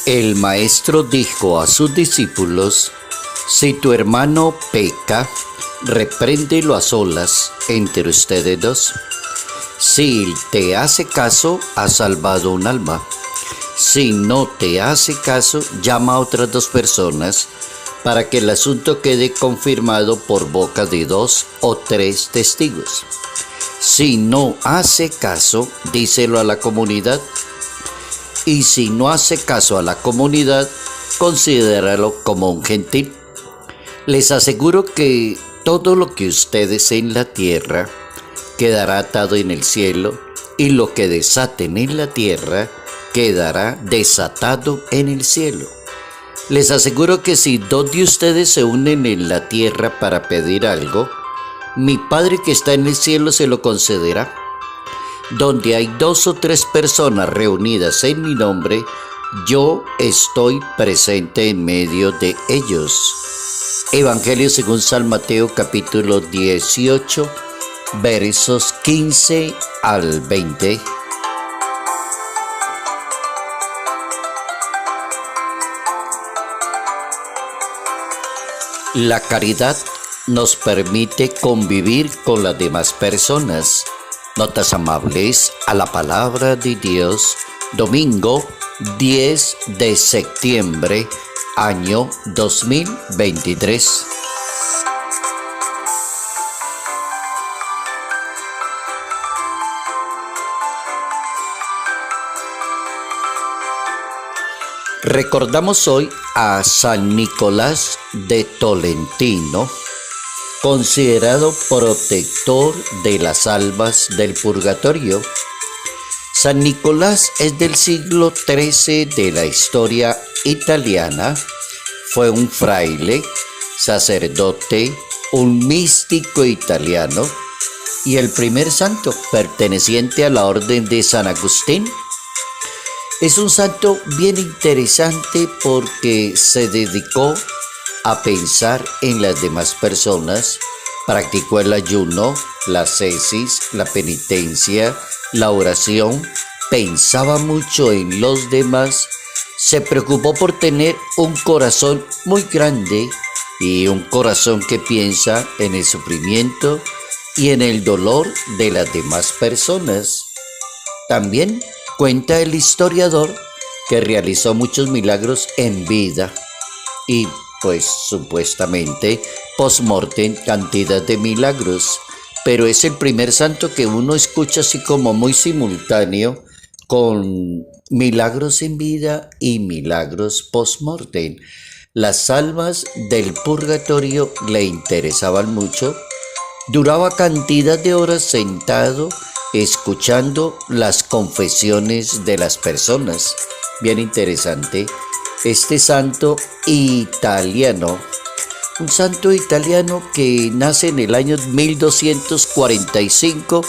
El maestro dijo a sus discípulos: si tu hermano peca, repréndelo a solas entre ustedes dos. Si te hace caso, has salvado un alma. Si no te hace caso, llama a otras dos personas para que el asunto quede confirmado por boca de 2 o 3 testigos. Si no hace caso, díselo a la comunidad. Y si no hace caso a la comunidad, considéralo como un gentil. Les aseguro que todo lo que ustedes en la tierra quedará atado en el cielo, y lo que desaten en la tierra quedará desatado en el cielo. Les aseguro que si 2 de ustedes se unen en la tierra para pedir algo, mi Padre que está en el cielo se lo concederá. Donde hay 2 o 3 personas reunidas en mi nombre, yo estoy presente en medio de ellos. Evangelio según San Mateo, capítulo 18, versos 15 al 20. La caridad nos permite convivir con las demás personas. Notas amables a la palabra de Dios, domingo 10 de septiembre, año 2023. Recordamos hoy a San Nicolás de Tolentino, considerado protector de las almas del purgatorio. San Nicolás es del siglo XIII de la historia italiana. Fue un fraile, sacerdote, un místico italiano y el primer santo perteneciente a la orden de San Agustín. Es un santo bien interesante porque se dedicó a pensar en las demás personas, practicó el ayuno, la ascesis, la penitencia, la oración, pensaba mucho en los demás, se preocupó por tener un corazón muy grande y un corazón que piensa en el sufrimiento y en el dolor de las demás personas. También cuenta el historiador que realizó muchos milagros en vida y pues supuestamente post-mortem cantidad de milagros, pero es el primer santo que uno escucha así como muy simultáneo con milagros en vida y milagros post-mortem. Las almas del purgatorio le interesaban mucho, duraba cantidad de horas sentado escuchando las confesiones de las personas. Bien interesante. Este santo italiano, un santo italiano que nace en el año 1245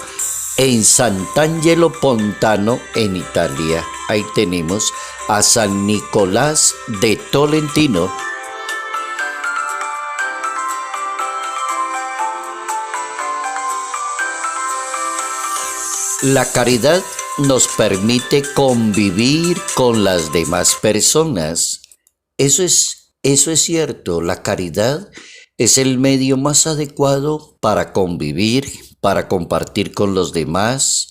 en Sant'Angelo Pontano, en Italia. Ahí tenemos a San Nicolás de Tolentino. La caridad nos permite convivir con las demás personas. Eso es cierto. La caridad es el medio más adecuado para convivir, para compartir con los demás,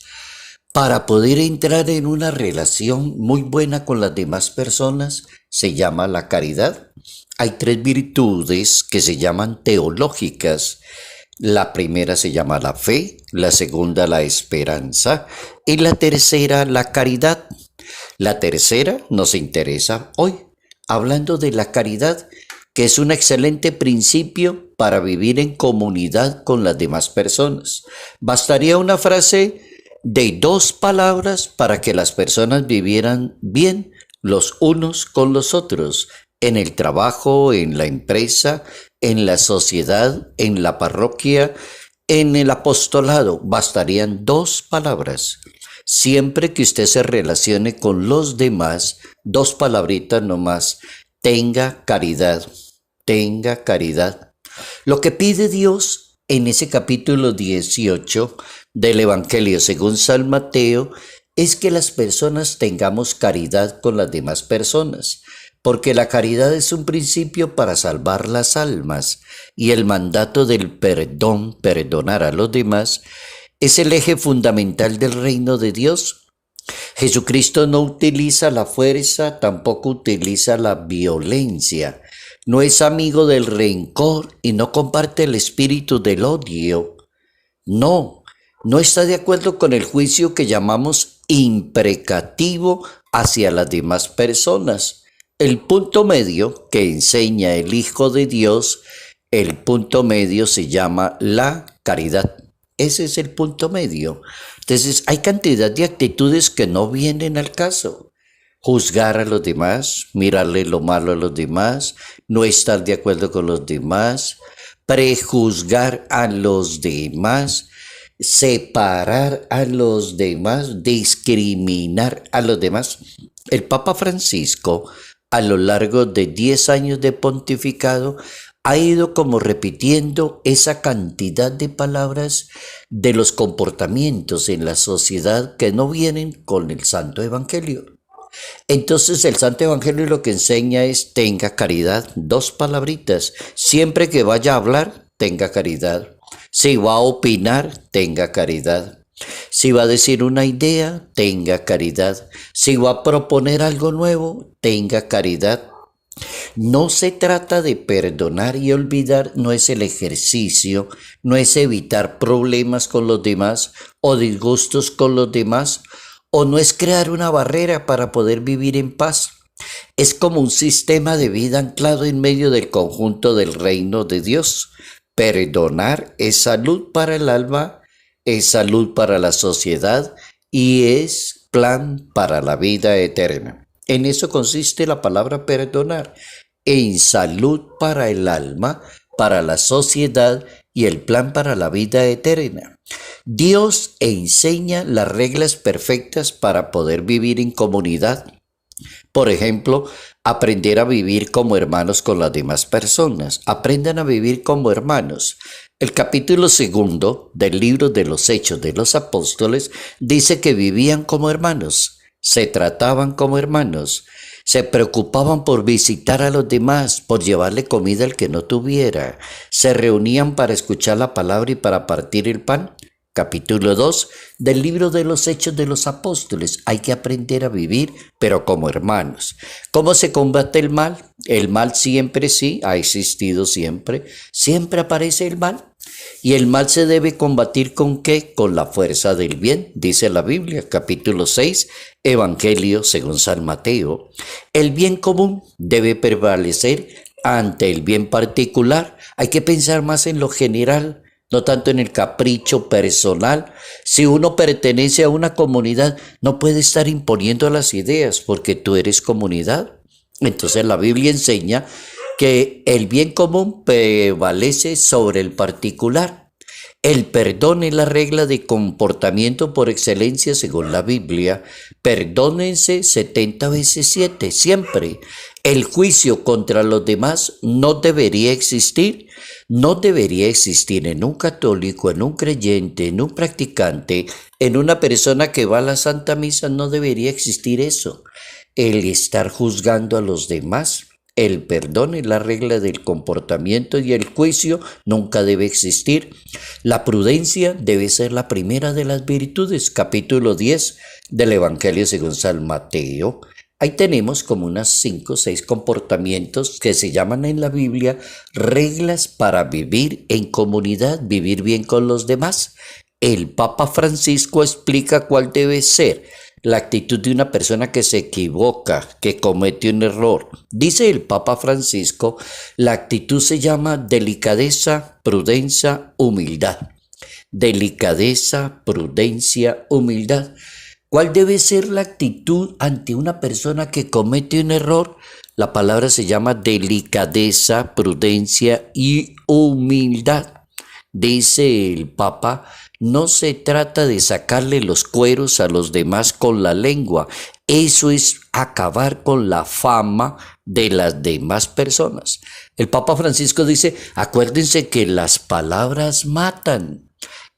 para poder entrar en una relación muy buena con las demás personas. Se llama la caridad. Hay 3 virtudes que se llaman teológicas. La primera se llama la fe, la segunda la esperanza y la tercera la caridad. La tercera nos interesa hoy, hablando de la caridad, que es un excelente principio para vivir en comunidad con las demás personas. Bastaría una frase de 2 palabras para que las personas vivieran bien los unos con los otros, en el trabajo, en la empresa, en la sociedad, en la parroquia, en el apostolado. Bastarían 2 palabras. Siempre que usted se relacione con los demás, 2 palabritas nomás. Tenga caridad, tenga caridad. Lo que pide Dios en ese capítulo 18 del Evangelio según San Mateo es que las personas tengamos caridad con las demás personas, porque la caridad es un principio para salvar las almas y el mandato del perdón, perdonar a los demás, es el eje fundamental del reino de Dios. Jesucristo no utiliza la fuerza, tampoco utiliza la violencia, no es amigo del rencor y no comparte el espíritu del odio. No está de acuerdo con el juicio que llamamos imprecativo hacia las demás personas. El punto medio que enseña el Hijo de Dios, el punto medio se llama la caridad. Ese es el punto medio. Entonces, hay cantidad de actitudes que no vienen al caso. Juzgar a los demás, mirarle lo malo a los demás, no estar de acuerdo con los demás, prejuzgar a los demás, separar a los demás, discriminar a los demás. El Papa Francisco, a lo largo de 10 años de pontificado, ha ido como repitiendo esa cantidad de palabras de los comportamientos en la sociedad que no vienen con el Santo Evangelio. Entonces el Santo Evangelio lo que enseña es tenga caridad, 2 palabritas. Siempre que vaya a hablar, tenga caridad. Si va a opinar, tenga caridad. Si va a decir una idea, tenga caridad. Si va a proponer algo nuevo, tenga caridad. No se trata de perdonar y olvidar, no es el ejercicio, no es evitar problemas con los demás o disgustos con los demás, o no es crear una barrera para poder vivir en paz. Es como un sistema de vida anclado en medio del conjunto del reino de Dios. Perdonar es salud para el alma, es salud para la sociedad y es plan para la vida eterna. En eso consiste la palabra perdonar, en salud para el alma, para la sociedad y el plan para la vida eterna. Dios enseña las reglas perfectas para poder vivir en comunidad. Por ejemplo, aprender a vivir como hermanos con las demás personas. Aprendan a vivir como hermanos. El capítulo 2 del libro de los Hechos de los Apóstoles dice que vivían como hermanos, se trataban como hermanos, se preocupaban por visitar a los demás, por llevarle comida al que no tuviera, se reunían para escuchar la palabra y para partir el pan. Capítulo 2 del libro de los Hechos de los Apóstoles. Hay que aprender a vivir, pero como hermanos. ¿Cómo se combate el mal? El mal siempre sí, ha existido siempre. Siempre aparece el mal. Y el mal se debe combatir ¿con qué? Con la fuerza del bien, dice la Biblia, capítulo 6, Evangelio según San Mateo. El bien común debe prevalecer ante el bien particular. Hay que pensar más en lo general, no tanto en el capricho personal. Si uno pertenece a una comunidad, no puede estar imponiendo las ideas porque tú eres comunidad. Entonces la Biblia enseña que el bien común prevalece sobre el particular. El perdón es la regla de comportamiento por excelencia según la Biblia. Perdónense 70 veces 7, siempre. El juicio contra los demás no debería existir. No debería existir en un católico, en un creyente, en un practicante, en una persona que va a la Santa Misa, no debería existir eso. El estar juzgando a los demás. El perdón es la regla del comportamiento y el juicio nunca debe existir. La prudencia debe ser la primera de las virtudes. Capítulo 10 del Evangelio según San Mateo. Ahí tenemos como unas 5 o 6 comportamientos que se llaman en la Biblia reglas para vivir en comunidad, vivir bien con los demás. El Papa Francisco explica cuál debe ser la actitud de una persona que se equivoca, que comete un error. Dice el Papa Francisco, la actitud se llama delicadeza, prudencia, humildad. Delicadeza, prudencia, humildad. ¿Cuál debe ser la actitud ante una persona que comete un error? La palabra se llama delicadeza, prudencia y humildad. Dice el Papa, no se trata de sacarle los cueros a los demás con la lengua. Eso es acabar con la fama de las demás personas. El Papa Francisco dice, acuérdense que las palabras matan.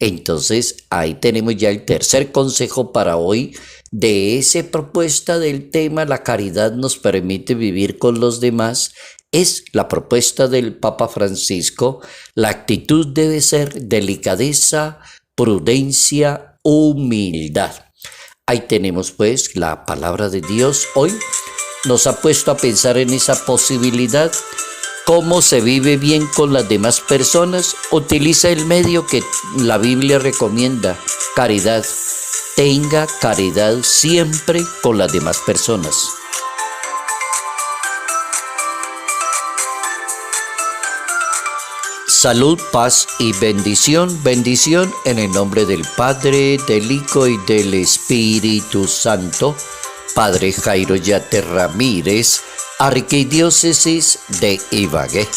Entonces, ahí tenemos ya el tercer consejo para hoy de esa propuesta del tema la caridad nos permite vivir con los demás es la propuesta del Papa Francisco. La actitud debe ser delicadeza, prudencia, humildad. Ahí tenemos pues la palabra de Dios. Hoy nos ha puesto a pensar en esa posibilidad. ¿Cómo se vive bien con las demás personas? Utiliza el medio que la Biblia recomienda, caridad. Tenga caridad siempre con las demás personas. Salud, paz y bendición. Bendición en el nombre del Padre, del Hijo y del Espíritu Santo. Padre Jairo Yate Ramírez, Arquidiócesis de Ibagué.